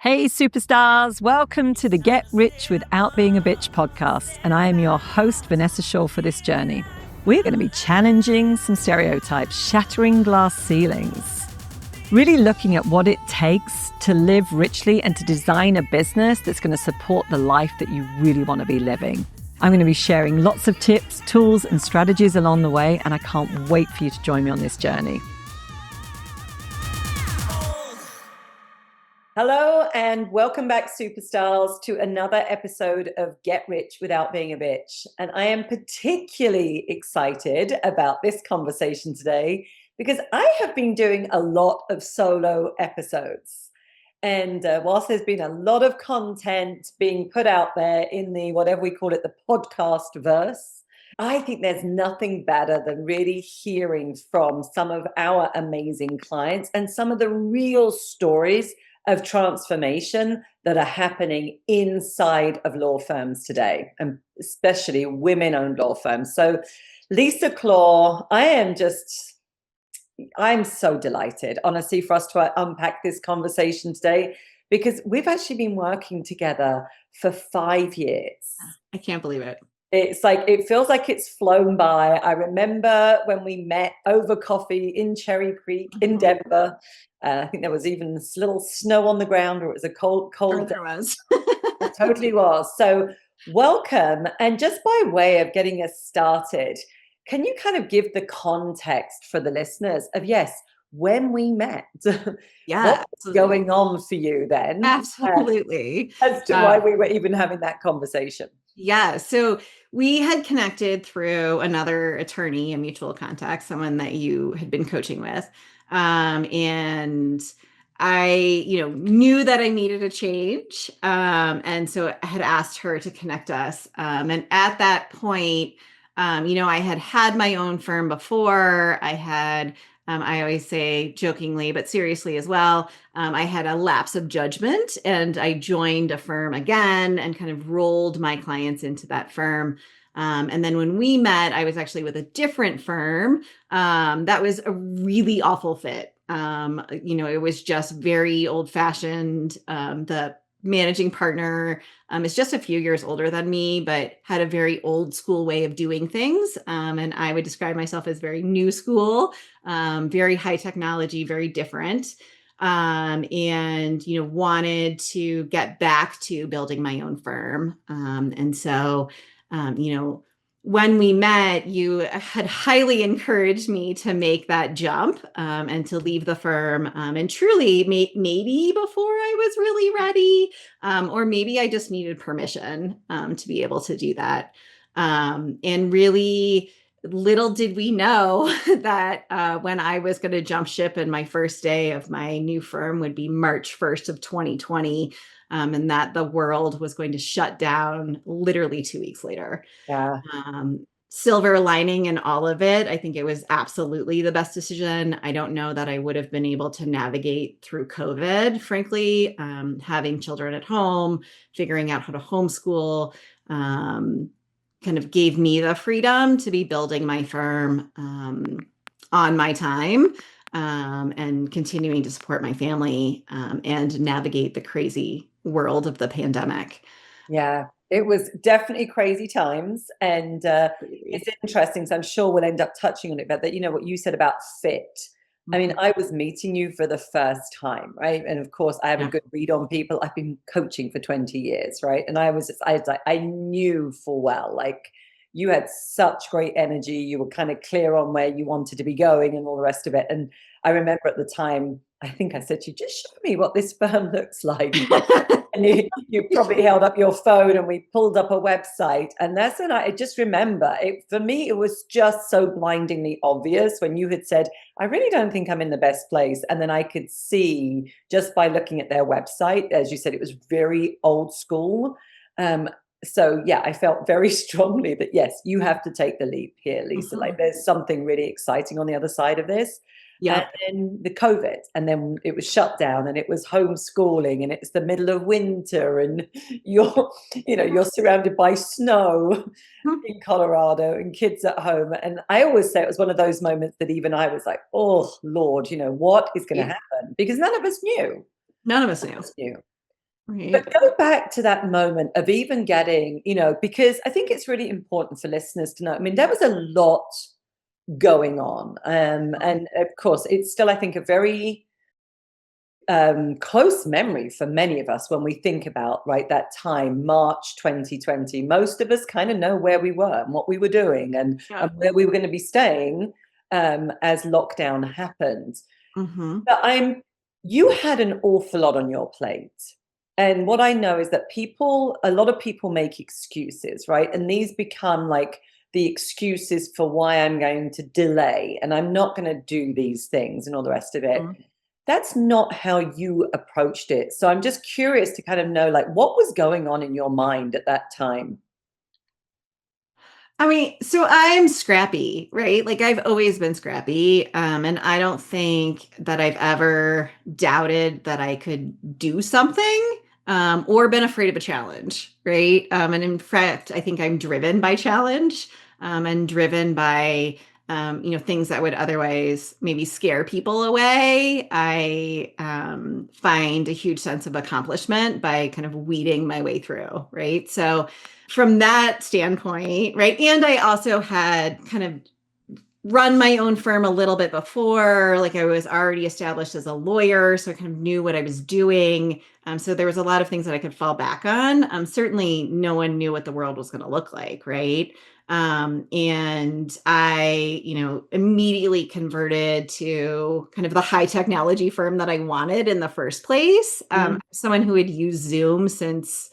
Hey, superstars, welcome to the Get Rich Without Being a Bitch podcast. And I am your host, Vanessa for this journey. We're going to be challenging some stereotypes, shattering glass ceilings, really looking at what it takes to live richly and to design a business that's going to support the life that you really want to be living. I'm going to be sharing lots of tips, tools, and strategies along the way, and I can't wait for you to join me on this journey. Hello and welcome back, superstars, to another episode of Get Rich Without Being a Bitch. And I am particularly excited about this conversation today because I have been doing a lot of solo episodes. And whilst there's been a lot of content being put out there in the, whatever we call it, the podcast verse, I think there's nothing better than really hearing from some of our amazing clients and some of the real stories of transformation that are happening inside of law firms today, and especially women-owned law firms. So Lisa Clore, I'm so delighted, honestly, for us to unpack this conversation today, because we've actually been working together for 5 years. I can't believe it. It's like, it feels like it's flown by. I remember when we met over coffee in Cherry Creek in Denver. I think there was even this little snow on the ground, or it was a cold. There was. It totally was. So welcome. And just by way of getting us started, can you kind of give the context for the listeners of, yes, when we met? Yeah. What was going on for you then? Absolutely. As to why we were even having that conversation. Yeah. So we had connected through another attorney, a mutual contact, someone that you had been coaching with. And I, knew that I needed a change. And so I had asked her to connect us. And at that point, I had my own firm before. I had, I always say jokingly, but seriously as well, I had a lapse of judgment and I joined a firm again and kind of rolled my clients into that firm. And then when we met, I was actually with a different firm. That was a really awful fit. It was just very old fashioned. The managing partner is just a few years older than me, but had a very old school way of doing things. And I would describe myself as very new school, very high technology, very different. And wanted to get back to building my own firm. And so when we met, you had highly encouraged me to make that jump and to leave the firm. And truly, maybe before I was really ready, or maybe I just needed permission to be able to do that. And really, little did we know that when I was going to jump ship and my first day of my new firm would be March 1st of 2020. And that the world was going to shut down literally 2 weeks later. Yeah. Silver lining in all of it, I think it was absolutely the best decision. I don't know that I would have been able to navigate through COVID, frankly, having children at home, figuring out how to homeschool, kind of gave me the freedom to be building my firm on my time. And continuing to support my family and navigate the crazy world of the pandemic. Yeah, it was definitely crazy times. And it's interesting. So I'm sure we'll end up touching on it, but that, what you said about fit. I mean, I was meeting you for the first time, right? And of course, I have a good read on people. I've been coaching for 20 years, right? And I knew full well, like, you had such great energy. You were kind of clear on where you wanted to be going and all the rest of it. And I remember at the time, I think I said to you, just show me what this firm looks like. And you probably held up your phone and we pulled up a website. And that's when I just remember it. For me, it was just so blindingly obvious when you had said, I really don't think I'm in the best place. And then I could see just by looking at their website, as you said, it was very old school. So yeah, I felt very strongly that, yes, you have to take the leap here, Lisa. Like, there's something really exciting on the other side of this. Yeah. And then the COVID, and then it was shut down, and it was homeschooling, and it's the middle of winter, and you're surrounded by snow in Colorado and kids at home. And I always say it was one of those moments that even I was like, oh Lord, what is going to happen? Because none of us knew. None of us knew. Right. But go back to that moment of even getting, because I think it's really important for listeners to know. I mean, there was a lot going on. And of course, it's still, I think, a very close memory for many of us when we think about, right, that time, March 2020. Most of us kind of know where we were and what we were doing, and Yeah. where we were going to be staying as lockdown happened. Mm-hmm. But you had an awful lot on your plate. And what I know is that a lot of people make excuses, right? And these become like the excuses for why I'm going to delay and I'm not going to do these things and all the rest of it. That's not how you approached it. So I'm just curious to kind of know, like, what was going on in your mind at that time? I mean, so I'm scrappy, right? Like I've always been scrappy. And I don't think that I've ever doubted that I could do something, or been afraid of a challenge, right? And in fact, I think I'm driven by challenge, and driven by, things that would otherwise maybe scare people away. I find a huge sense of accomplishment by kind of weeding my way through, right? So, from that standpoint, right? And I also had kind of run my own firm a little bit before, like I was already established as a lawyer, so I kind of knew what I was doing. So there was a lot of things that I could fall back on. Certainly, no one knew what the world was going to look like, right? And I, immediately converted to kind of the high technology firm that I wanted in the first place. Mhm. Someone who had used Zoom since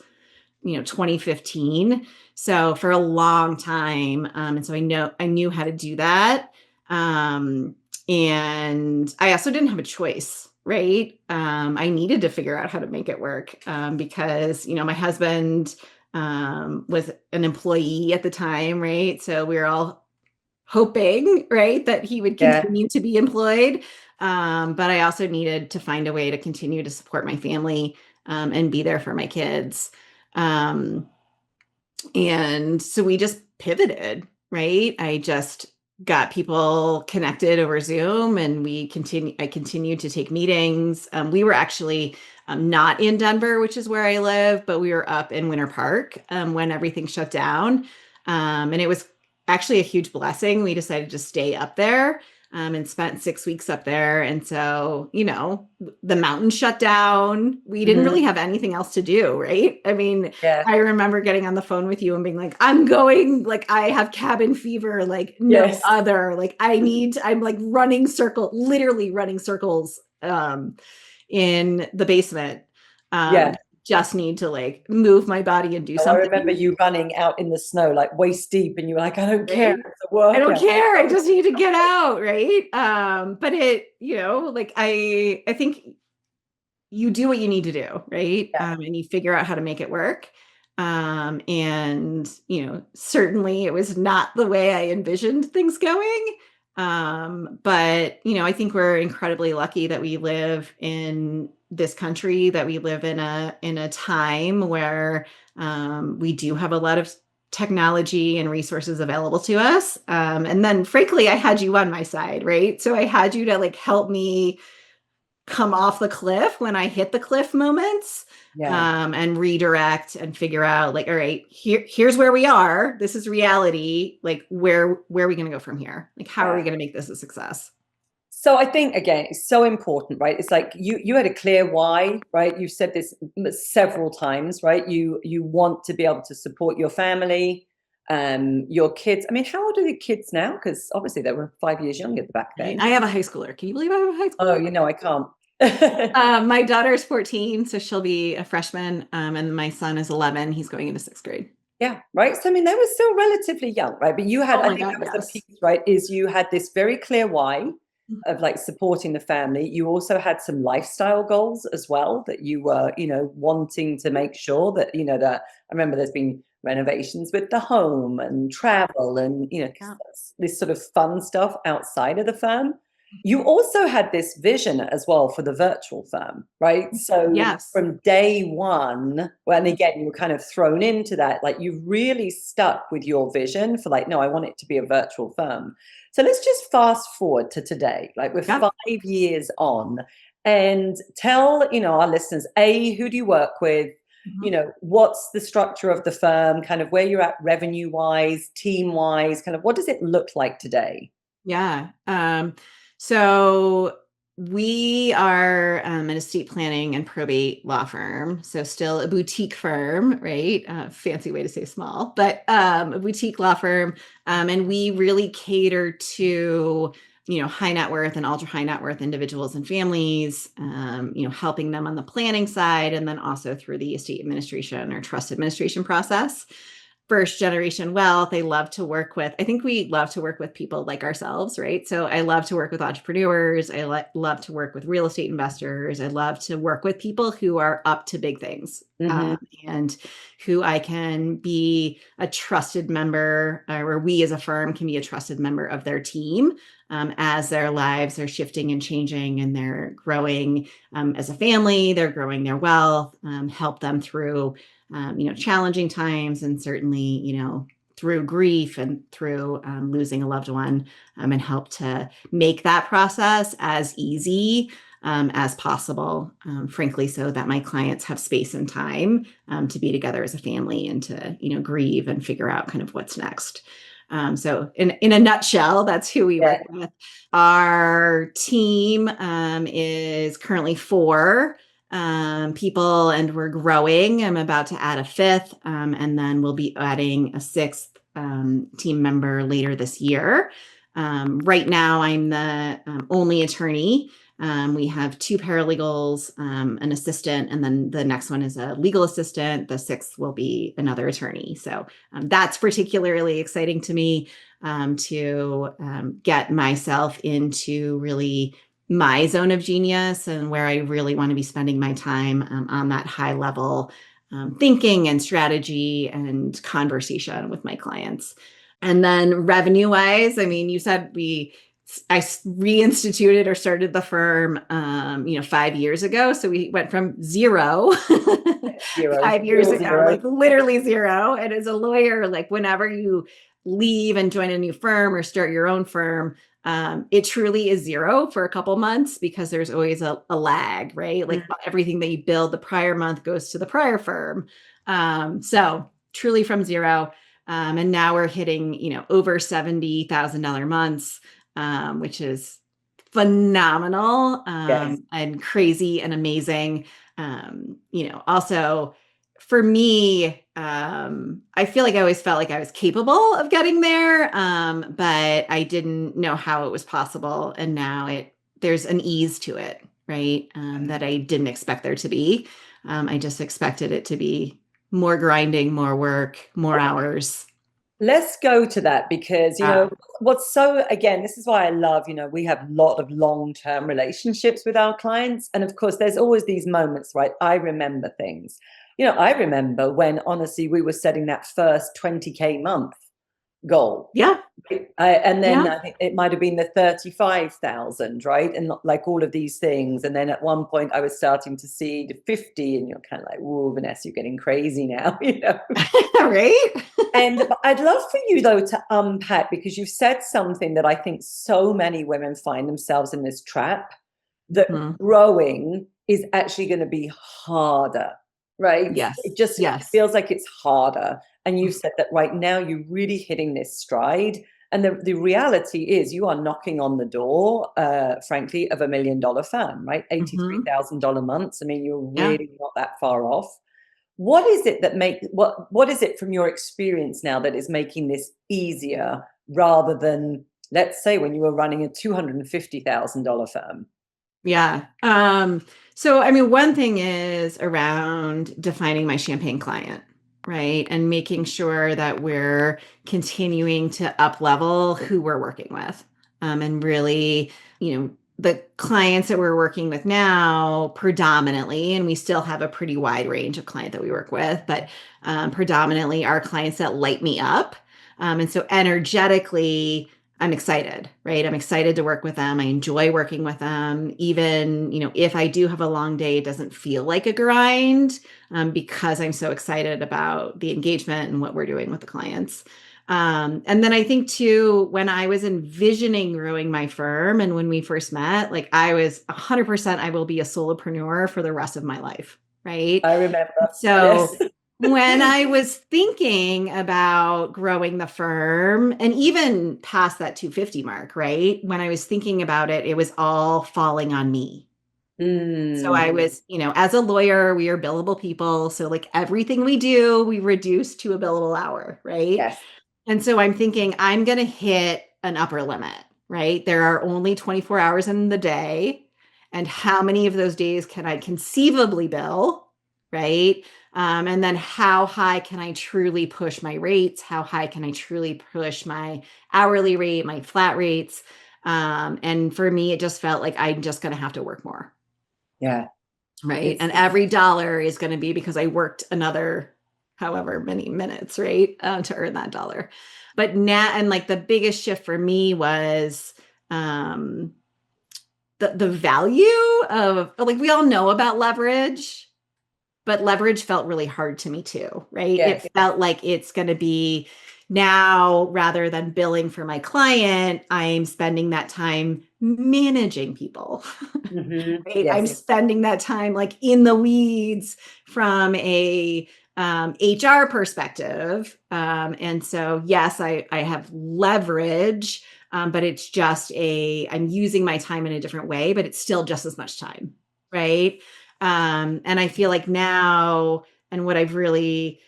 2015, so for a long time. And so I knew how to do that. um, and I also didn't have a choice, right? I needed to figure out how to make it work, because my husband was an employee at the time, right? So we were all hoping, right, that he would Yeah. continue to be employed. But I also needed to find a way to continue to support my family, and be there for my kids. Um, and so we just pivoted, right? I just got people connected over Zoom, and I continued to take meetings. We were actually not in Denver, which is where I live, but we were up in Winter Park when everything shut down. And it was actually a huge blessing. We decided to stay up there, and spent 6 weeks up there. And so, the mountain shut down. We didn't Mhm. really have anything else to do, right? I mean, Yeah. I remember getting on the phone with you and being like, I'm going, like, I have cabin fever, like, no Yes. other. Like, I'm like literally running circles in the basement. Yeah. Just need to like move my body and do Oh, I remember something, you running out in the snow, like waist deep, and you were like, I don't care. right? It's a I don't workout. care. I just need to get out, right? But like I think you do what you need to do, right? Yeah. And you figure out how to make it work. And certainly it was not the way I envisioned things going. But I think we're incredibly lucky that we live in this country, that we live in a time where we do have a lot of technology and resources available to us. And then frankly, I had you on my side, right? So I had you to like help me come off the cliff when I hit the cliff moments, Yeah. and redirect and figure out like, all right, here's where we are. This is reality. Like, where are we going to go from here? Like, how are we Yeah. going to make this a success? So I think again, it's so important, right? It's like you had a clear why, right? You've said this several times, right? You want to be able to support your family, your kids. I mean, how old are the kids now? Because obviously they were 5 years younger back Right? then. I have a high schooler. Can you believe I have a high Oh, schooler? I can't. My daughter's 14, so she'll be a freshman. And my son is 11. He's going into sixth grade. Yeah, right. So I mean, they were still relatively young, right? But you had, Oh I my think God, that was the yes. piece, right? Is you had this very clear why of like supporting the family. You also had some lifestyle goals as well that you were, wanting to make sure that, that I remember there's been renovations with the home and travel and, Yeah. this sort of fun stuff outside of the firm. You also had this vision as well for the virtual firm, right? So Yes. from day one, well, and again, you were kind of thrown into that, like you really stuck with your vision for like, no, I want it to be a virtual firm. So let's just fast forward to today. Like we're Yeah. 5 years on. and tell, our listeners, who do you work with? What's the structure of the firm, kind of where you're at revenue wise, team wise, kind of what does it look like today? Yeah. So we are an estate planning and probate law firm. So still a boutique firm, right? Fancy way to say small, but a boutique law firm. And we really cater to, high net worth and ultra high net worth individuals and families, helping them on the planning side, and then also through the estate administration or trust administration process. First generation wealth. I think we love to work with people like ourselves, right? So I love to work with entrepreneurs. I love to work with real estate investors. I love to work with people who are up to big things, and who I can be a trusted member, or we as a firm can be a trusted member of their team, as their lives are shifting and changing and they're growing as a family, they're growing their wealth, help them through challenging times, and certainly, through grief and through losing a loved one, and help to make that process as easy as possible, frankly, so that my clients have space and time to be together as a family and to, grieve and figure out kind of what's next. So in a nutshell, that's who we work with. Our team is currently 4 people, and we're growing. I'm about to add a 5th, and then we'll be adding a 6th team member later this year. Right now, I'm the only attorney. We have 2 paralegals, an assistant, and then the next one is a legal assistant. The 6th will be another attorney. So that's particularly exciting to me, to get myself into really my zone of genius and where I really want to be spending my time on that high level thinking and strategy and conversation with my clients. And then revenue wise, I mean, you said I reinstituted or started the firm, 5 years ago. So we went from zero, 5 years ago, like literally zero. And as a lawyer, like whenever you leave and join a new firm or start your own firm, it truly is zero for a couple months because there's always a lag, right? Like everything that you build the prior month goes to the prior firm. So truly from zero. And now we're hitting, over $70,000 months, which is phenomenal, and crazy and amazing. Also for me, I feel like I always felt like I was capable of getting there, but I didn't know how it was possible. And now there's an ease to it, right? That I didn't expect there to be. I just expected it to be more grinding, more work, more hours. Let's go to that because, what's so, again, this is why I love, we have a lot of long-term relationships with our clients. And of course, there's always these moments, right? I remember things. I remember when, honestly, we were setting that first 20K month goal. Yeah. And then I think it might have been the 35,000, right? And like all of these things. And then at one point I was starting to see the 50 and you're kind of like, whoa, Vanessa, you're getting crazy now, Right? And I'd love for you though to unpack, because you've said something that I think so many women find themselves in this trap, that growing is actually going to be harder, right? Yes. It just feels like it's harder. And you've said that right now you're really hitting this stride. And the reality is you are knocking on the door, frankly, of $1 million firm, right? $83,000 months. I mean, you're really not that far off. What is it that what is it from your experience now that is making this easier rather than, let's say, when you were running a $250,000 firm? Yeah. So, I mean, one thing is around defining my champagne client, right? And making sure that we're continuing to up level who we're working with. And really, the clients that we're working with now predominantly, and we still have a pretty wide range of client that we work with, but predominantly are clients that light me up. And so energetically, I'm excited, right? I'm excited to work with them. I enjoy working with them. Even, if I do have a long day, it doesn't feel like a grind, because I'm so excited about the engagement and what we're doing with the clients. And then I think too, when I was envisioning growing my firm and when we first met, like I was 100%, I will be a solopreneur for the rest of my life. Right. I remember. So Yes. when I was thinking about growing the firm and even past that 250 mark, right? When I was thinking about it, it was all falling on me. So I was, as a lawyer, we are billable people. So like everything we do, we reduce to a billable hour, right? Yes. And so I'm thinking I'm going to hit an upper limit, right? There are only 24 hours in the day. And how many of those days can I conceivably bill, right? And then how high can I truly push my rates? How high can I truly push my hourly rate, my flat rates? And for me, it just felt like I'm just going to have to work more. Yeah. Right. It's And every dollar is going to be because I worked another however many minutes, right, to earn that dollar. But now, and like the biggest shift for me was um, the value of like we all know about leverage, but leverage felt really hard to me too, right? yes. It felt like it's going to be now rather than billing for my client, I'm spending that time managing people. Right? I'm Yes. spending that time like in the weeds from a HR perspective. And so, yes, I have leverage, but it's just I'm using my time in a different way, but it's still just as much time. Right. And I feel like now, and what I've really,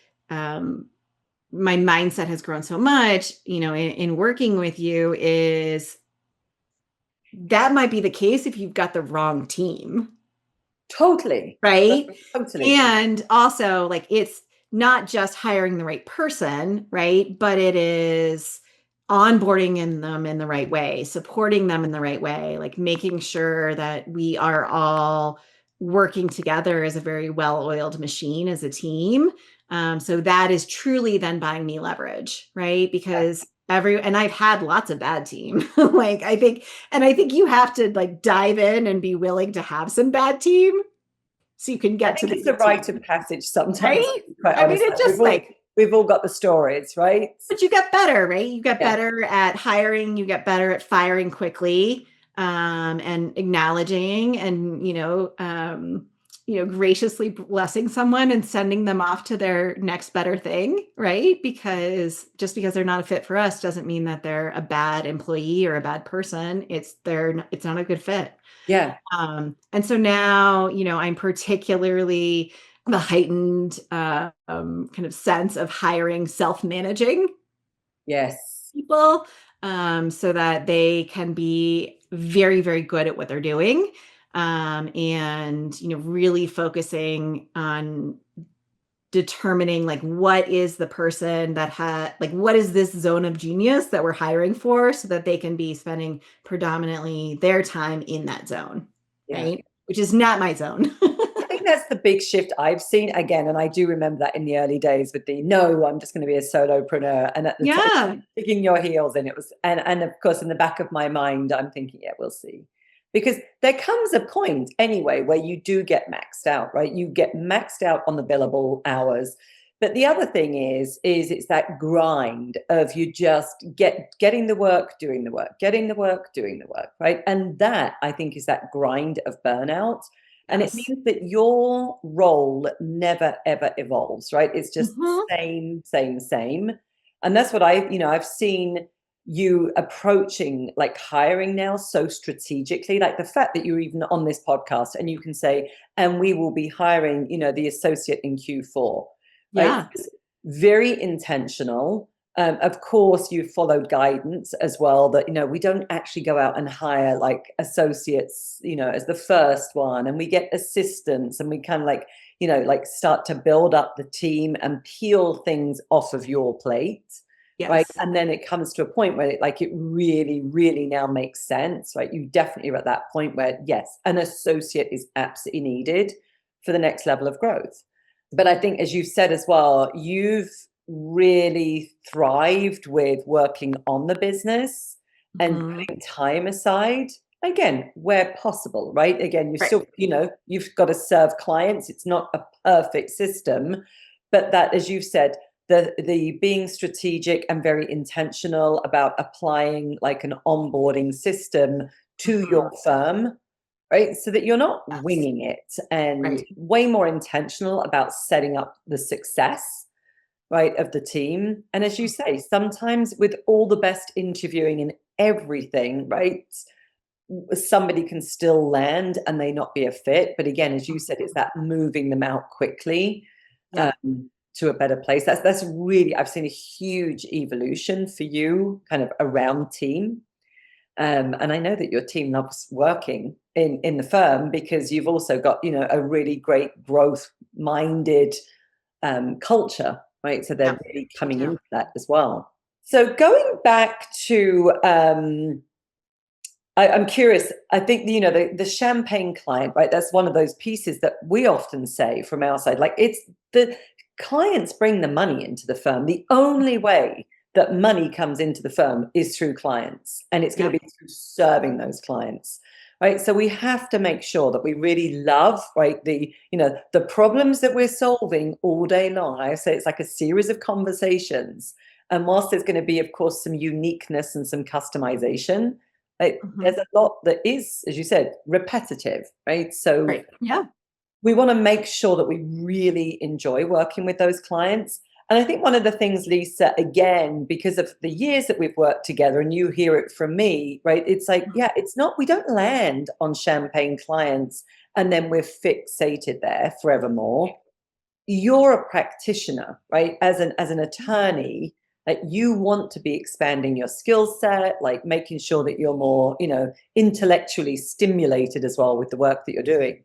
my mindset has grown so much, in working with you is that might be the case if you've got the wrong team. Totally. Right. Totally. And also, like, it's not just hiring the right person, right? But it is onboarding in them in the right way, supporting them in the right way, like making sure that we are all working together as a very well-oiled machine as a team. So that is truly then buying me leverage, right? Because and I've had lots of bad team. Like I think you have to like dive in and be willing to have some bad team so you can I get to think the it's a good rite team, of passage sometimes, right? quite I mean, honestly. it just like, We've all got the stories, right? but you get better, right? You get Yeah. better at hiring, you get better at firing quickly, and acknowledging and, graciously blessing someone and sending them off to their next better thing, right? Because just because they're not a fit for us doesn't mean that they're a bad employee or a bad person. It's not a good fit. Yeah. And so now, I'm particularly the heightened kind of sense of hiring self-managing Yes. people, so that they can be very, very good at what they're doing, and really focusing on determining like what is the person that like what is this zone of genius that we're hiring for so that they can be spending predominantly their time in that zone, Yeah. right? Which is not my zone. I think that's the big shift I've seen again. And I do remember that in the early days with no, I'm just going to be a solopreneur. And at the Yeah. time, digging your heels in, it was, and of course, in the back of my mind, I'm thinking, yeah, we'll see. Because there comes a point anyway where you do get maxed out, right? You get maxed out on the billable hours. But the other thing is it's that grind of you just getting the work, doing the work, getting the work, doing the work, right? And that I think is that grind of burnout. And it Yes. means that your role never, ever evolves, right? It's just Mhm. same, same, same. And that's what I've seen you approaching like hiring now so strategically, like the fact that you're even on this podcast and you can say, and we will be hiring, the associate in Q4, right? Yeah. It's very intentional. Of course, you followed guidance as well that, we don't actually go out and hire like associates, as the first one. And we get assistants and we kind of like, like start to build up the team and peel things off of your plate. Right. Yes. And then it comes to a point where it really, really now makes sense. Right. You definitely are at that point where, yes, an associate is absolutely needed for the next level of growth. But I think, as you said as well, you've really thrived with working on the business and Mhm. putting time aside, again, where possible, right? Again, you Right. still, you've got to serve clients. It's not a perfect system, but that, as you've said, the being strategic and very intentional about applying like an onboarding system to your Mhm. firm, right? So that you're not Yes. winging it, and Right. way more intentional about setting up the success, right, of the team. And as you say, sometimes with all the best interviewing and everything, right, somebody can still land and they not be a fit. But again, as you said, it's that moving them out quickly, Yeah. um, to a better place. That's really, I've seen a huge evolution for you kind of around team. And I know that your team loves working in the firm because you've also got, you know, a really great growth minded culture, right? So Yeah. they're really coming Yeah. into that as well. So going back to I'm curious. I think, you know, the champagne client, right? That's one of those pieces that we often say from our side. Like, it's the clients bring the money into the firm. The only way that money comes into the firm is through clients, and it's going Yeah. to be through serving those clients, right? So we have to make sure that we really love, right, the, you know, the problems that we're solving all day long. I say it's like a series of conversations, and whilst there's going to be, of course, some uniqueness and some customization, there's Mhm. a lot that is, as you said, repetitive, right? So Right. Yeah. we want to make sure that we really enjoy working with those clients. And I think one of the things, Lisa, again, because of the years that we've worked together, and you hear it from me, right? It's like, yeah, it's not, we don't land on champagne clients and then we're fixated there forevermore. You're a practitioner, right? As an attorney, that you want to be expanding your skill set, like making sure that you're more, you know, intellectually stimulated as well with the work that you're doing.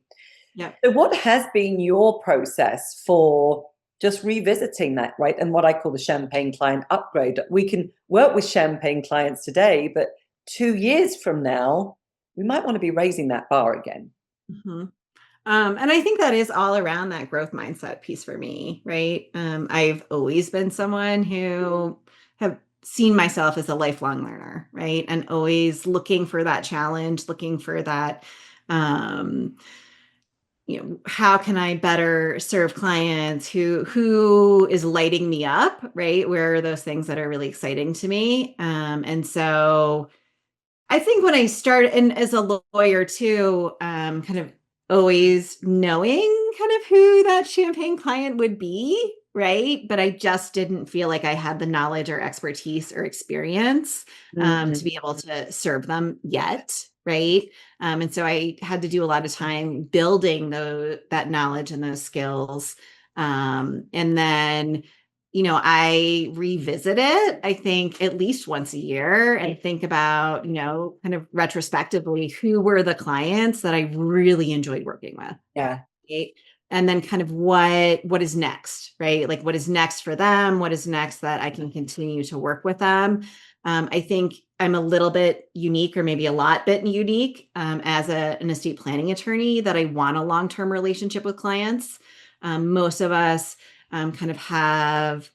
Yeah. So what has been your process for just revisiting that, right? And what I call the champagne client upgrade. We can work with champagne clients today, but 2 years from now, we might want to be raising that bar again. Mhm. And I think that is all around that growth mindset piece for me, right? I've always been someone who have seen myself as a lifelong learner, right? And always looking for that challenge, looking for that, um, how can I better serve clients? Who is lighting me up, right? Where are those things that are really exciting to me? And so I think when I started, and as a lawyer too, kind of always knowing kind of who that champagne client would be, right? But I just didn't feel like I had the knowledge or expertise or experience to Mhm. be able to serve them yet, right? And so I had to do a lot of time building that knowledge and those skills. And then I revisit it, I think at least once a year and think about, kind of retrospectively, who were the clients that I really enjoyed working with. Yeah. Right? And then kind of what is next, right? Like what is next for them? What is next that I can continue to work with them? I think I'm a little bit unique, or maybe a lot bit unique, as an estate planning attorney, that I want a long-term relationship with clients. Most of us kind of have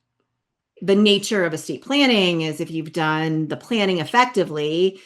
the nature of estate planning is, if you've done the planning effectively,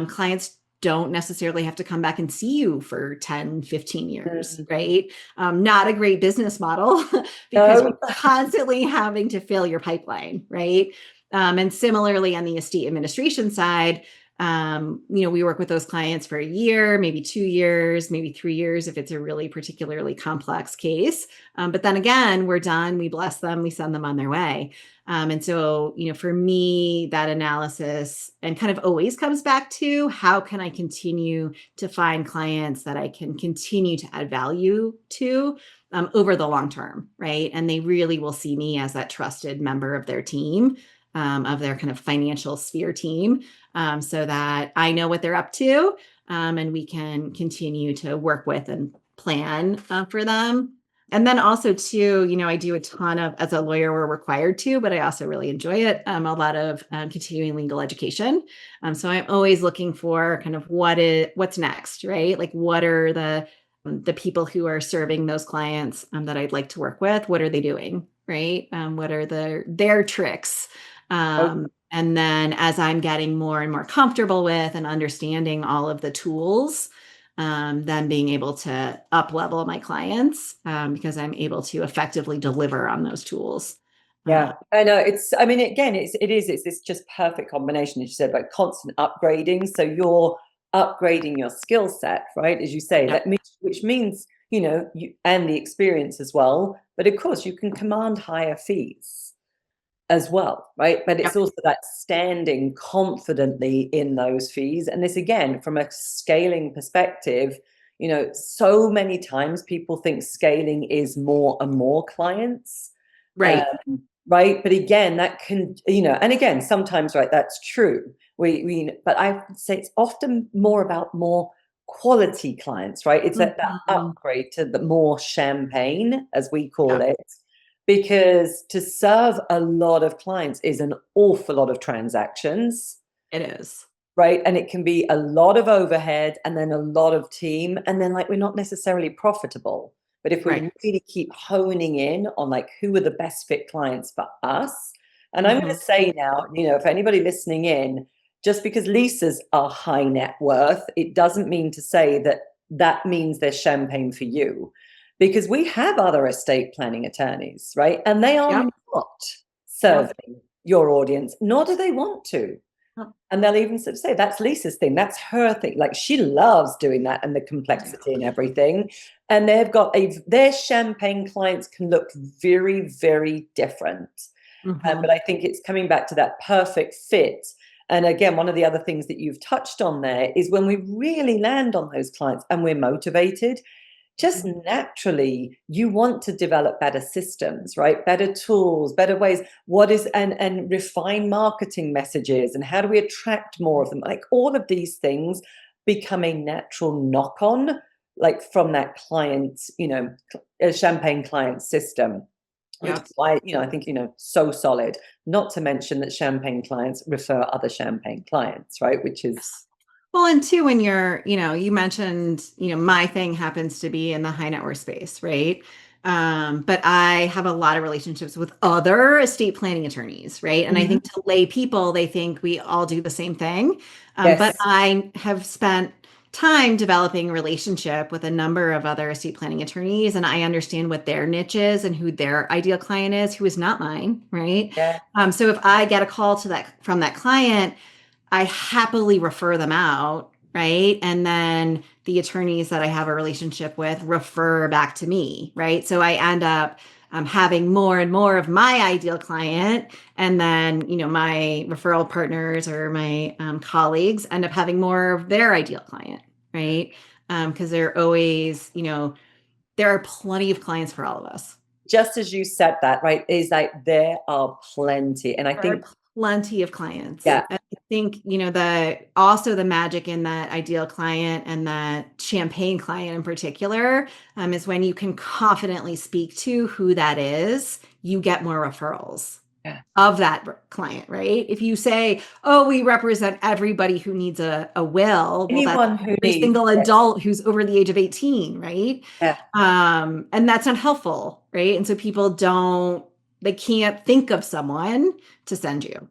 clients don't necessarily have to come back and see you for 10, 15 years, Mm. right? Not a great business model because No. you're constantly having to fill your pipeline, right? And similarly on the estate administration side, we work with those clients for a year, maybe 2 years, maybe 3 years if it's a really particularly complex case. But then again, we're done, we bless them, we send them on their way. And so, for me, that analysis and kind of always comes back to, how can I continue to find clients that I can continue to add value to over the long term, right? And they really will see me as that trusted member of their team, of their kind of financial sphere team, so that I know what they're up to, and we can continue to work with and plan for them. And then also too, I do a ton of, as a lawyer, we're required to, but I also really enjoy it. A lot of continuing legal education. So I'm always looking for kind of what's next, right? Like what are the people who are serving those clients that I'd like to work with? What are they doing, right? What are their tricks? And then as I'm getting more and more comfortable with and understanding all of the tools, then being able to up level my clients, because I'm able to effectively deliver on those tools. Yeah, I know. I mean, again, it's this just perfect combination, as you said, like constant upgrading. So you're upgrading your skill set, right? As you say, Yep. that means, which means, you and the experience as well. But of course, you can command higher fees as well, right? But it's Yep. also that standing confidently in those fees. And this, again, from a scaling perspective, so many times people think scaling is more and more clients. Right. Right. But again, that can, and again, sometimes, right, that's true. But I would say it's often more about more quality clients, right? It's that Mhm. upgrade to the more champagne, as we call Yep. it, because to serve a lot of clients is an awful lot of transactions, It is. right? And it can be a lot of overhead and then a lot of team. And then, like, we're not necessarily profitable. But if we Right. really keep honing in on, like, who are the best fit clients for us, and I'm going Mhm. to say now, for anybody listening in, just because Lisa's are high net worth, it doesn't mean to say that that means they're champagne for you, because we have other estate planning attorneys, right? And they are Yep. not Yep. serving your audience, nor do they want to. Yep. And they'll even sort of say, that's Lisa's thing. That's her thing. Like, she loves doing that and the complexity and everything. And their champagne clients can look very, very different. But Mhm. I think it's coming back to that perfect fit. And again, one of the other things that you've touched on there is when we really land on those clients and we're motivated, just naturally you want to develop better systems, right? Better tools, better ways. And refine marketing messages, and how do we attract more of them? Like, all of these things become a natural knock on, like, from that client, a champagne client system, which Yep. is why, I think, so solid. Not to mention that champagne clients refer other champagne clients, right? Which is, Well, and two, when you mentioned, my thing happens to be in the high net worth space, right? But I have a lot of relationships with other estate planning attorneys, right? And I Mhm. think to lay people, they think we all do the same thing. But Yes, I have spent time developing a relationship with a number of other estate planning attorneys, and I understand what their niche is and who their ideal client is, who is not mine, right? yeah, So if I get a call from that client, I happily refer them out, right? And then the attorneys that I have a relationship with refer back to me, right? So I end up having more and more of my ideal client. And then, my referral partners or my colleagues end up having more of their ideal client, right? Because they're always, there are plenty of clients for all of us. just as you said that, right, is like there are plenty. And I There are think, plenty of clients. yeah, I think, the magic in that ideal client and that champagne client in particular, is when you can confidently speak to who that is, you get more referrals yeah, of that client, right? If you say, oh, we represent everybody who needs a will, well, that's anyone who every needs, single adult who's over the age of 18, right? yeah, And that's not helpful, right? And so people they can't think of someone to send you.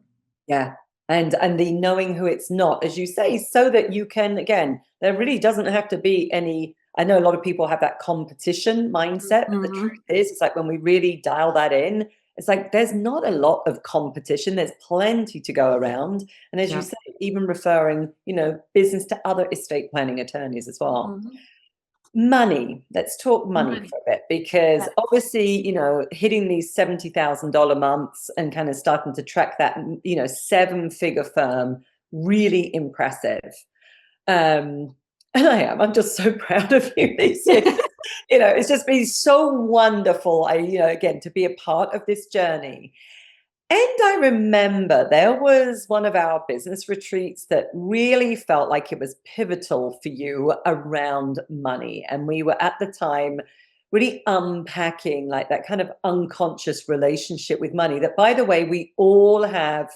yeah. And the knowing who it's not, as you say, so that you can, again, there really doesn't have to be any. I know a lot of people have that competition mindset, but the Mhm. truth is, it's like when we really dial that in, it's like there's not a lot of competition. There's plenty to go around. And as you Yeah. say, even referring, business to other estate planning attorneys as well. Mhm. Money. Let's talk money Money. for a bit, because Yeah. obviously, hitting these $70,000 months and kind of starting to track that, seven-figure firm, really impressive. And I'm just so proud of you, Lisa. It's just been so wonderful. Again, to be a part of this journey. And I remember there was one of our business retreats that really felt like it was pivotal for you around money. And we were at the time really unpacking, like, that kind of unconscious relationship with money that, by the way, we all have.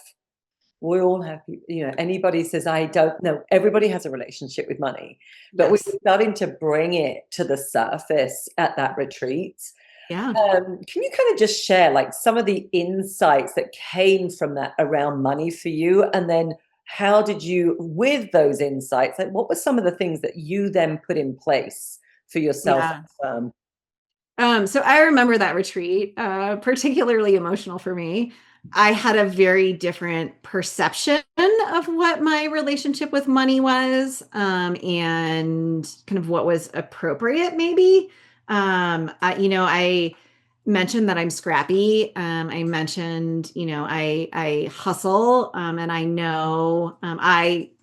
We all have, anybody says, I don't know, everybody has a relationship with money, but we were Yes. starting to bring it to the surface at that retreat. Yeah. Can you kind of just share, like, some of the insights that came from that around money for you? And then how did you, with those insights, like, what were some of the things that you then put in place for yourself Yeah. and firm? So I remember that retreat, particularly emotional for me. I had a very different perception of what my relationship with money was, and kind of what was appropriate, maybe. I mentioned that I'm scrappy. I mentioned, I hustle, and I know,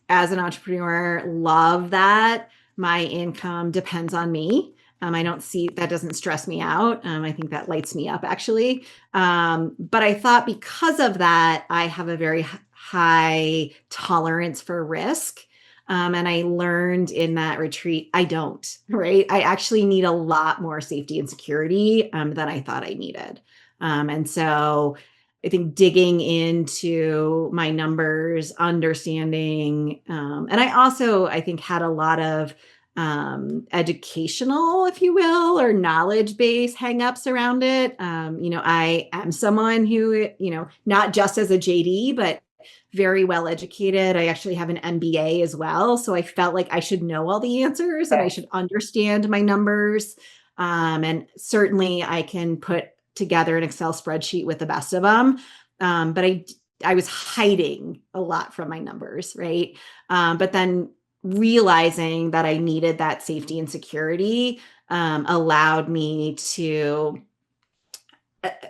as an entrepreneur, love that my income depends on me. I don't see that doesn't stress me out. I think that lights me up actually. But I thought because of that, I have a very high tolerance for risk. And I learned in that retreat, I don't, right? I actually need a lot more safety and security than I thought I needed. And so I think digging into my numbers, understanding, and I think, had a lot of educational, if you will, or knowledge base hangups around it. I am someone who, not just as a JD, but very well educated. I actually have an MBA as well. So I felt like I should know all the answers and I should understand my numbers. And certainly I can put together an Excel spreadsheet with the best of them. But I was hiding a lot from my numbers, right? But then realizing that I needed that safety and security allowed me to,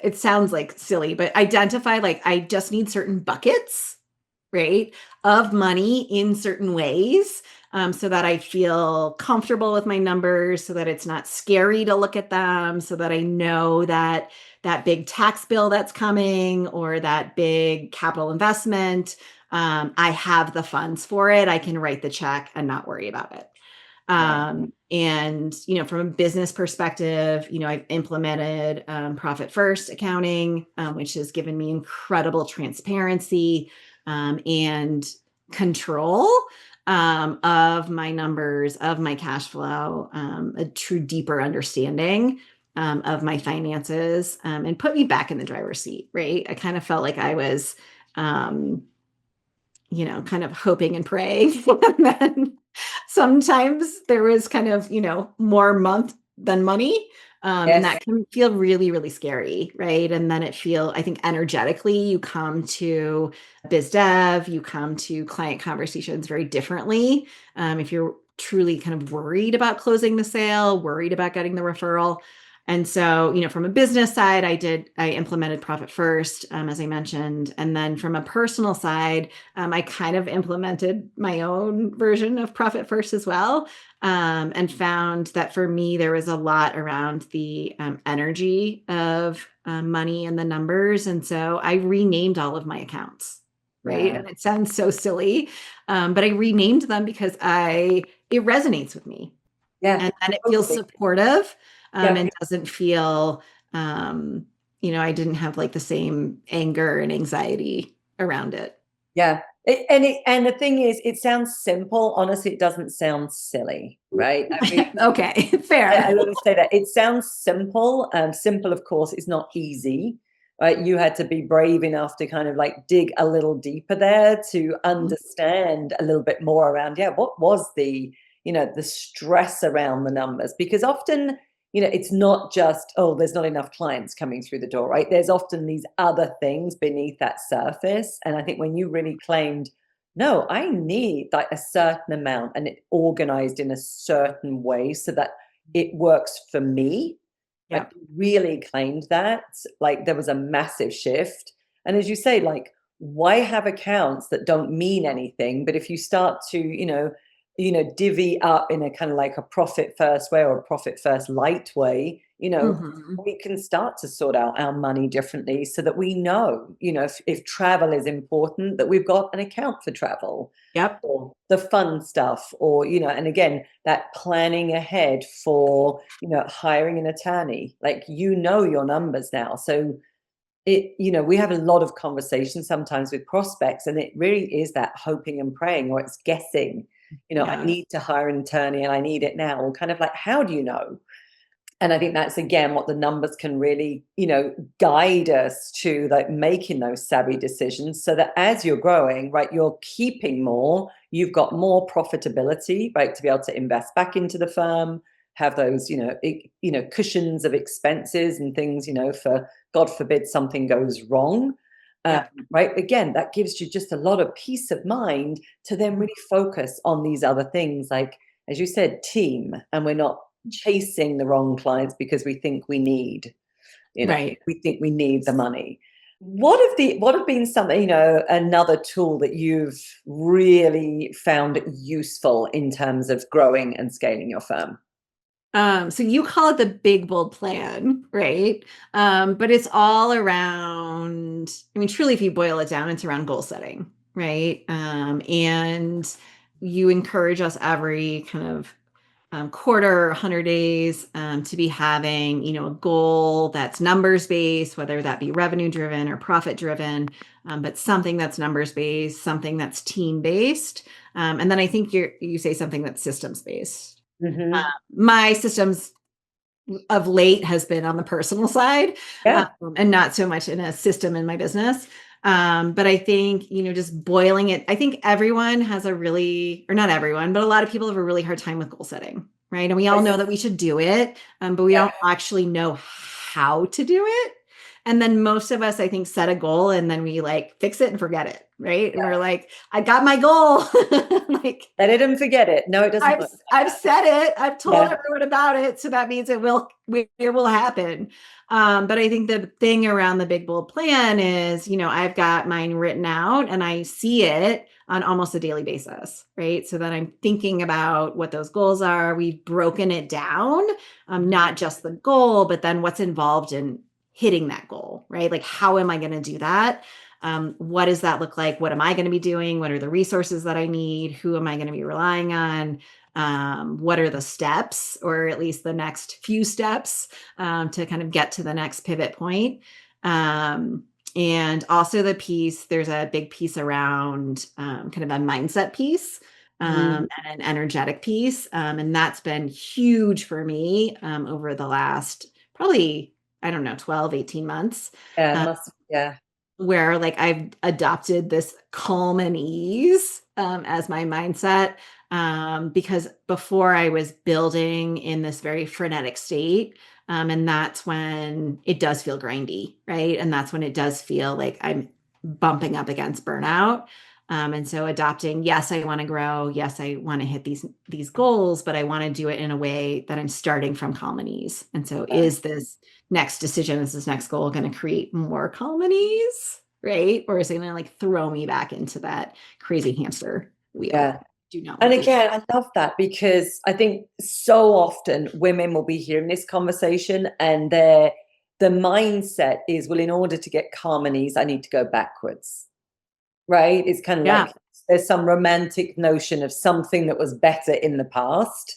it sounds like silly, but identify like I just need certain buckets, right, of money in certain ways, so that I feel comfortable with my numbers, so that it's not scary to look at them, so that I know that that big tax bill that's coming or that big capital investment, I have the funds for it. I can write the check and not worry about it. And, from a business perspective, I've implemented profit first accounting, which has given me incredible transparency and control of my numbers, of my cash flow, a true deeper understanding of my finances, and put me back in the driver's seat, right? I kind of felt like I was, kind of hoping and praying. And then sometimes there was kind of, more month than money. And Yes. that can feel really, really scary, right? And then I think energetically, you come to biz dev, you come to client conversations very differently. If you're truly kind of worried about closing the sale, worried about getting the referral. And so, from a business side, I implemented profit first, as I mentioned. And then from a personal side, I kind of implemented my own version of profit first as well, and found that for me, there was a lot around the energy of money and the numbers. And so I renamed all of my accounts, right? Yeah. And it sounds so silly, but I renamed them because it resonates with me. Yeah. And it feels Totally. supportive, Yeah. and doesn't feel, I didn't have like the same anger and anxiety around it. Yeah. And the thing is, it sounds simple. Honestly, it doesn't sound silly, right? I really, Okay, I fair. want to say that it sounds simple. Simple, of course, is not easy, right? You had to be brave enough to kind of like dig a little deeper there to understand a little bit more around, yeah, what was the stress around the numbers? Because often, it's not just, oh, there's not enough clients coming through the door, right? There's often these other things beneath that surface. And I think when you really claimed, no, I need like a certain amount and it organized in a certain way so that it works for me. Yeah. Like really claimed that. Like there was a massive shift. And as you say, like, why have accounts that don't mean anything? But if you start to, divvy up in a kind of like a profit first way or a profit first light way, Mhm. we can start to sort out our money differently so that we know, if travel is important, that we've got an account for travel Yep. or the fun stuff, or and again, that planning ahead for hiring an attorney, like your numbers now. So we have a lot of conversations sometimes with prospects, and it really is that hoping and praying, or it's guessing, I Yeah. need to hire an attorney and I need it now, or kind of like, how do you know? And I think that's again what the numbers can really, guide us to, like making those savvy decisions so that as you're growing, right, you're keeping more, you've got more profitability, right, to be able to invest back into the firm, have those, cushions of expenses and things, for God forbid something goes wrong. Right. Again, that gives you just a lot of peace of mind to then really focus on these other things, like, as you said, team, and we're not chasing the wrong clients because we think we need, Right. we think we need the money. What have been some, another tool that you've really found useful in terms of growing and scaling your firm? So you call it the big bold plan, right? But it's all around, I mean, truly, if you boil it down, it's around goal setting, right? And you encourage us every kind of quarter, 100 days, to be having, a goal that's numbers based, whether that be revenue driven or profit driven, but something that's numbers based, something that's team based. And then I think you say something that's systems based. Mm-hmm. My systems of late has been on the personal side, Yeah. and not so much in a system in my business. But I think, just boiling it, I think everyone has a really, or not everyone, but a lot of people have a really hard time with goal setting, right? And we all know that we should do it, but we Yeah. don't actually know how to do it. And then most of us, I think, set a goal and then we like fix it and forget it, right? And we're like, I got my goal. Like, Let it and forget it. No, it doesn't work like I've that. said it. I've told Yeah. everyone about it, so that means it will happen. But I think the thing around the big bold plan is, I've got mine written out and I see it on almost a daily basis, right? So that I'm thinking about what those goals are. We've broken it down, not just the goal, but then what's involved in hitting that goal, right? Like, how am I going to do that? What does that look like? What am I going to be doing? What are the resources that I need? Who am I going to be relying on? What are the steps, or at least the next few steps, to kind of get to the next pivot point? And also there's a big piece around kind of a mindset piece, and an energetic piece. And that's been huge for me over the last probably, I don't know, 12, 18 months. Yeah. Must. Yeah. Where like I've adopted this calm and ease as my mindset, because before I was building in this very frenetic state, and that's when it does feel grindy, right? And that's when it does feel like I'm bumping up against burnout. And so adopting, yes, I want to grow, yes, I want to hit these goals, but I want to do it in a way that I'm starting from calm and ease. And so is this next decision, is this next goal going to create more calm and ease, right? Or is it going to like throw me back into that crazy hamster wheel? Yeah. Do not And want to do again, I love that, because I think so often women will be hearing this conversation and the mindset is, well, in order to get calm and ease, I need to go backwards, right? It's kind of that. like there's some romantic notion of something that was better in the past.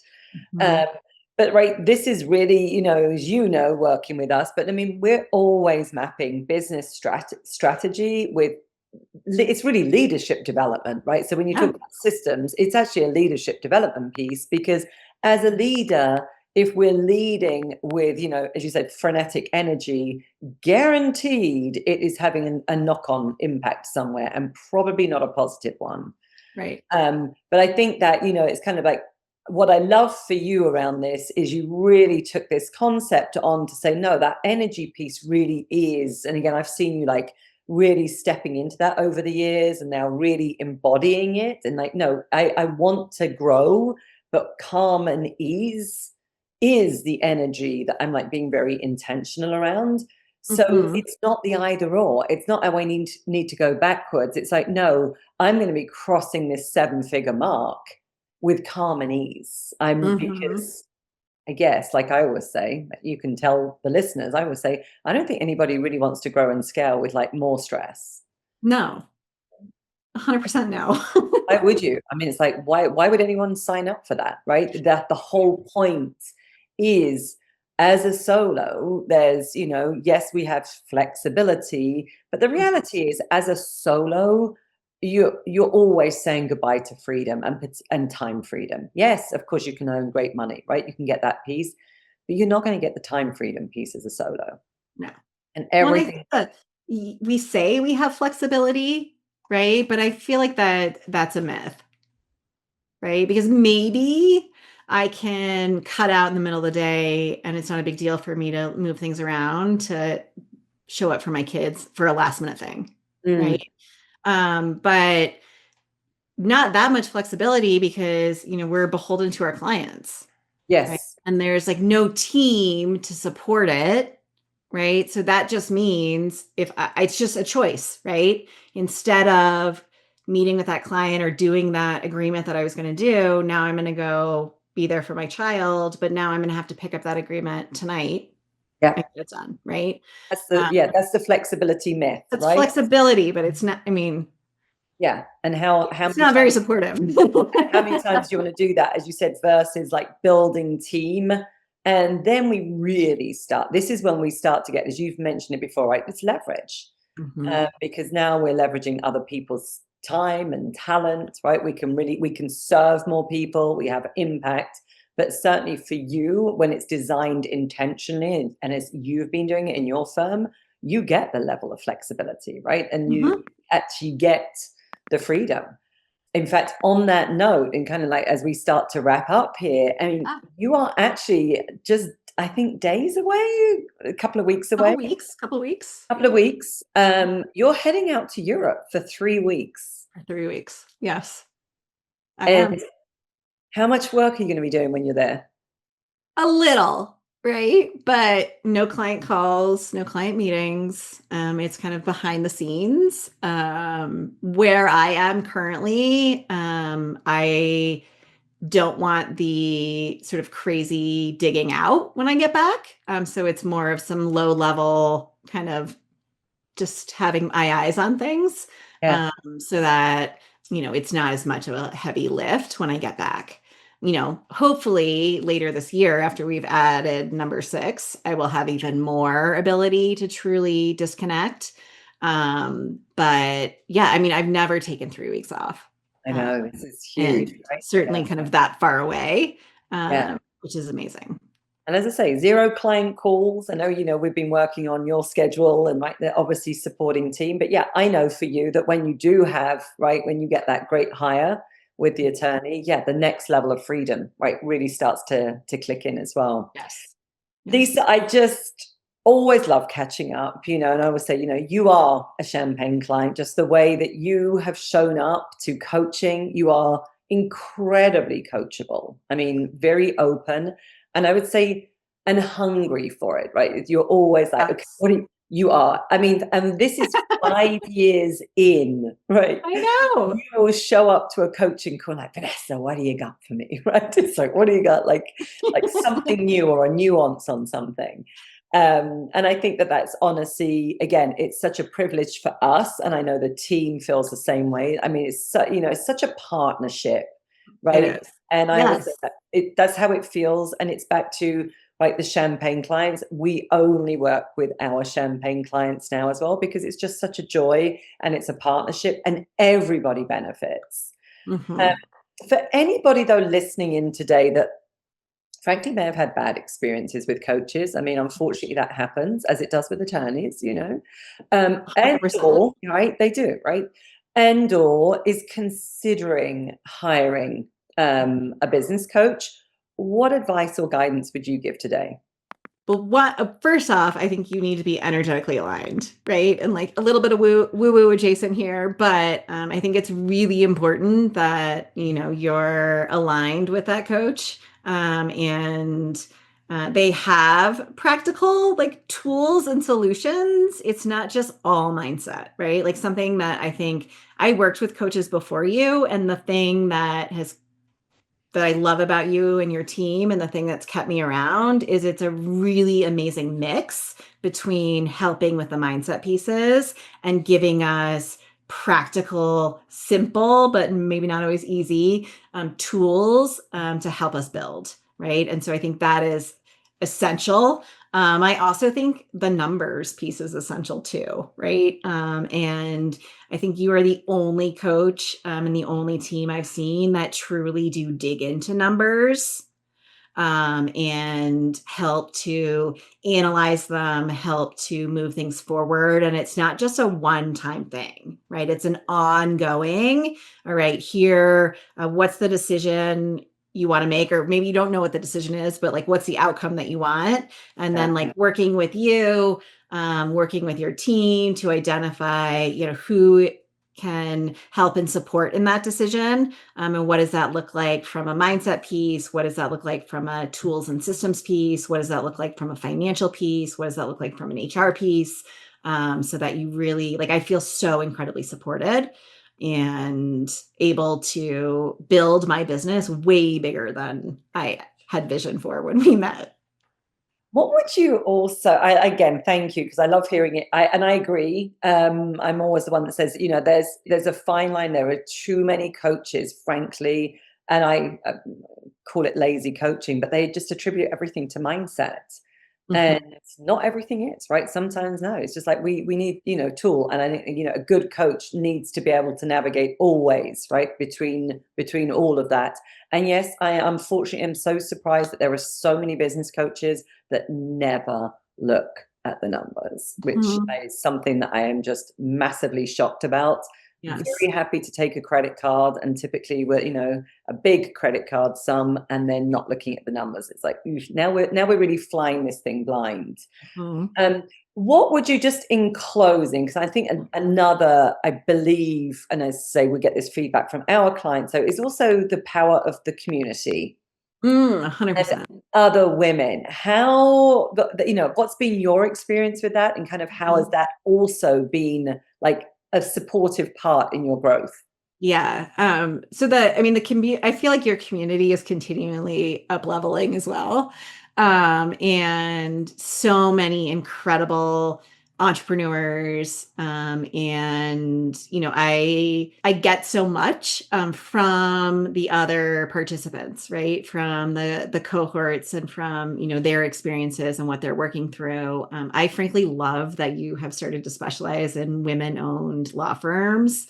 Yeah. Um, but right, this is really, as working with us, but I mean, we're always mapping business strategy with, it's really leadership development, right? So when you talk Yeah. about systems, it's actually a leadership development piece, because as a leader, if we're leading with, as you said, frenetic energy, guaranteed it is having a knock-on impact somewhere, and probably not a positive one. Right. But I think that, it's kind of like, what I love for you around this is you really took this concept on to say, no, that energy piece really is. And again, I've seen you like really stepping into that over the years and now really embodying it. And like, no, I want to grow, but calm and ease is the energy that I'm like being very intentional around. So Mhm. it's not the either or. It's not, oh, I need to go backwards. It's like, no, I'm going to be crossing this 7-figure mark with calm and ease. Mhm. Because I guess, like I always say, you can tell the listeners, I always say, I don't think anybody really wants to grow and scale with like more stress. No, 100% no. Why would you? I mean, it's like, why would anyone sign up for that, right? That the whole point is, as a solo, there's, yes, we have flexibility, but the reality is, as a solo, you're always saying goodbye to freedom and time freedom. Yes, of course, you can earn great money, right? You can get that piece, but you're not going to get the time freedom piece as a solo. No. And Well, and I think everything. that we say we have flexibility, right? But I feel like that's a myth, right? Because maybe I can cut out in the middle of the day and it's not a big deal for me to move things around to show up for my kids for a last minute thing. Mm, Right. But not that much flexibility because, we're beholden to our clients. Right. yes. And there's like no team to support it. Right. So that just means it's just a choice, right? Instead of meeting with that client or doing that agreement that I was going to do, now I'm going to go be there for my child, but now I'm going to have to pick up that agreement tonight Yeah. and get it done. Right. That's the flexibility myth, That's right? flexibility, but it's not, Yeah. And how it's many not very times supportive. how many times do you want to do that, as you said, versus like building team? And then we really start, this is when we start to get, as you've mentioned it before, right? It's leverage. Mhm. Because now we're leveraging other people's time and talent, right? We can serve more people, we have impact. But certainly for you, when it's designed intentionally, and as you've been doing it in your firm, you get the level of flexibility, right? And you Mhm. actually get the freedom. In fact, on that note, and kind of like as we start to wrap up here, I mean, Ah, you are actually just, I think, days away, a couple of weeks away, couple weeks. couple of weeks. You're heading out to Europe for 3 weeks. For 3 weeks. Yes, I am. And how much work are you going to be doing when you're there? A little, right? But no client calls, no client meetings. It's kind of behind the scenes. Where I am currently, I don't want the sort of crazy digging out when I get back. So it's more of some low level kind of just having my eyes on things, Yeah, so that, it's not as much of a heavy lift when I get back. Hopefully later this year, after we've added number 6, I will have even more ability to truly disconnect. But yeah, I mean, I've never taken 3 weeks off. I Uh, know. This is huge, and right? certainly Yeah. kind of that far away, Yeah. which is amazing. And as I say, zero client calls. I know, we've been working on your schedule and right, they're obviously supporting team. But yeah, I know for you that when you do have, right, when you get that great hire with the attorney, yeah, the next level of freedom, right, really starts to click in as well. Yes. Yes. Lisa, I just always love catching up, and I always say, you are a champagne client, just the way that you have shown up to coaching. You are incredibly coachable. I mean, very open. And I would say, and hungry for it, right? You're always like, okay, Yes. what do you are? I mean, and this is 5 years in, right? I know. You will show up to a coaching call like, Vanessa, what do you got for me? Right? It's like, what do you got? Like something new or a nuance on something. And I think that that's honestly, again, it's such a privilege for us. And I know the team feels the same way. I mean, it's such a partnership, It right? is. And I always say Yes. that that's how it feels. And it's back to like the champagne clients. We only work with our champagne clients now as well, because it's just such a joy and it's a partnership and everybody benefits. Um, Mhm. for anybody though listening in today that frankly may have had bad experiences with coaches, I mean, unfortunately that happens as it does with attorneys, and 100%. or right, they do, right, and or is considering hiring a business coach. What advice or guidance would you give today? But first off, I think you need to be energetically aligned, right? And like a little bit of woo adjacent here, but I think it's really important that you're aligned with that coach, and they have practical like tools and solutions. It's not just all mindset, right? Like something that I think I worked with coaches before you, and the thing that I love about you and your team, and the thing that's kept me around, is it's a really amazing mix between helping with the mindset pieces and giving us practical, simple, but maybe not always easy tools to help us build. Right. And so I think that is essential. I also think the numbers piece is essential too. Right. And I think you are the only coach and the only team I've seen that truly do dig into numbers, and help to analyze them, help to move things forward. And it's not just a one-time thing, right? It's an ongoing, all right, here, what's the decision? you want to make, or maybe you don't know what the decision is, but like what's the outcome that you want, and then like working with you, working with your team to identify, who can help and support in that decision, and what does that look like from a mindset piece, what does that look like from a tools and systems piece, what does that look like from a financial piece, what does that look like from an HR piece, so that you really, like, I feel so incredibly supported and able to build my business way bigger than I had vision for when we met. What would you also, again, thank you, because I love hearing it. And I agree. I'm always the one that says, there's a fine line. There are too many coaches, frankly, and I call it lazy coaching, but they just attribute everything to mindset. And not everything is, right? Sometimes no, it's just like we need, tool. And I think, a good coach needs to be able to navigate always, right? Between all of that. And yes, I unfortunately am so surprised that there are so many business coaches that never look at the numbers, which is something that I am just massively shocked about. Yes. Very happy to take a credit card, and typically we're, a big credit card sum, and then not looking at the numbers. It's like, now we're really flying this thing blind. What would you, just in closing, because I think another, I believe, and as I say, we get this feedback from our clients, so is also the power of the community. 100%. Other women, how, what's been your experience with that, and kind of how has that also been like a supportive part in your growth? Yeah. So I feel like your community is continually up leveling as well. And so many incredible entrepreneurs. And I get so much from the other participants, right? From the cohorts and from, their experiences and what they're working through. I frankly love that you have started to specialize in women-owned law firms.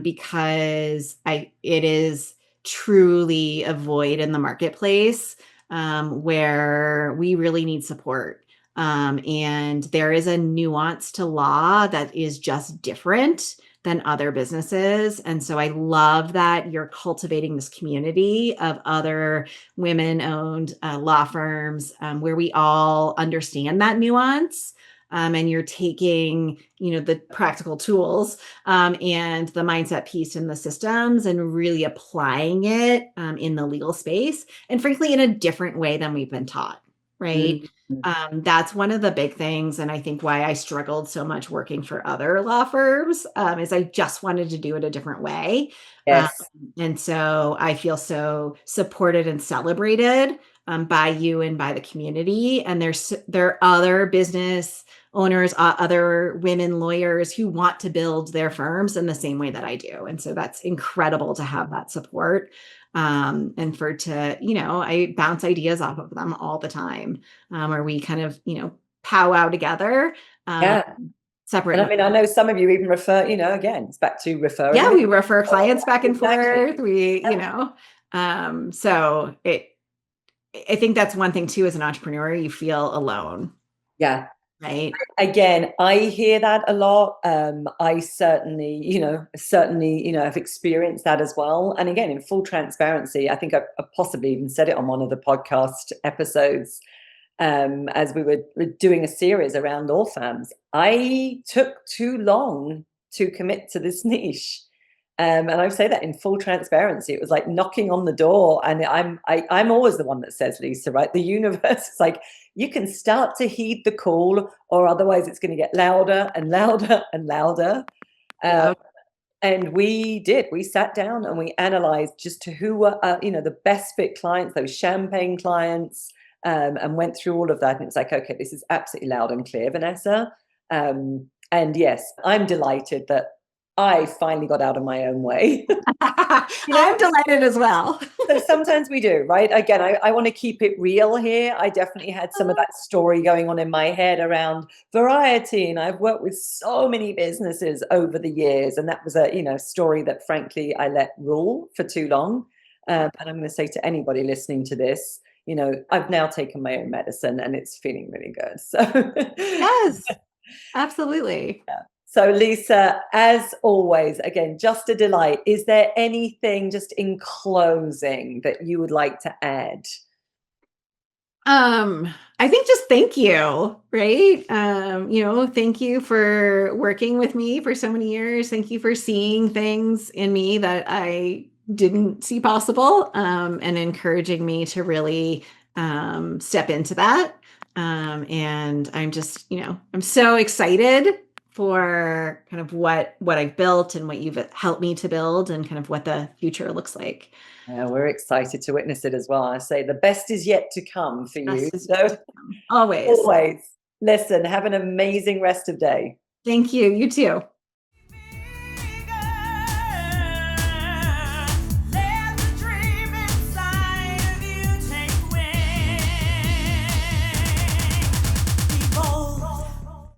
Because it is truly a void in the marketplace, where we really need support. And there is a nuance to law that is just different than other businesses. And so I love that you're cultivating this community of other women-owned law firms, where we all understand that nuance. And you're taking, the practical tools, and the mindset piece in the systems, and really applying it in the legal space, and frankly, in a different way than we've been taught, right? That's one of the big things, and I think why I struggled so much working for other law firms, is I just wanted to do it a different way. Yes. And so I feel so supported and celebrated by you and by the community. And there are other business owners, other women lawyers who want to build their firms in the same way that I do. And so that's incredible to have that support. And I bounce ideas off of them all the time, where we kind of, powwow together. Yeah. Separate. And I mean, I know some of you even refer, again, it's back to referring. Yeah, we refer clients back and Exactly. forth. So I think that's one thing too, as an entrepreneur, you feel alone. Yeah. Right. Again, I hear that a lot. I certainly, have experienced that as well. And again, in full transparency, I think I possibly even said it on one of the podcast episodes, as we were doing a series around law firms. I took too long to commit to this niche. And I say that in full transparency. It was like knocking on the door, and I'm always the one that says, Lisa, right? The universe is like, you can start to heed the call, or otherwise it's going to get louder and louder and louder. And we sat down and we analyzed just to who were, the best fit clients, those champagne clients, and went through all of that. And it's like, okay, this is absolutely loud and clear, Vanessa. And yes, I'm delighted that I finally got out of my own way. I'm delighted as well. So sometimes we do, right? Again, I want to keep it real here. I definitely had some of that story going on in my head around variety, and I've worked with so many businesses over the years, and that was a story that frankly I let rule for too long. And I'm going to say to anybody listening to this, I've now taken my own medicine, and it's feeling really good. So yes, absolutely. Yeah. So, Lisa, as always, again, just a delight. Is there anything just in closing that you would like to add? I think just thank you, right? Thank you for working with me for so many years. Thank you for seeing things in me that I didn't see possible, and encouraging me to really step into that. And I'm just, I'm so excited for kind of what I've built and what you've helped me to build and kind of what the future looks like. We're excited to witness it as well. I say the best is yet to come for you. Best is yet So, to come. Always. always listen, have an amazing rest of day. Thank you. You too.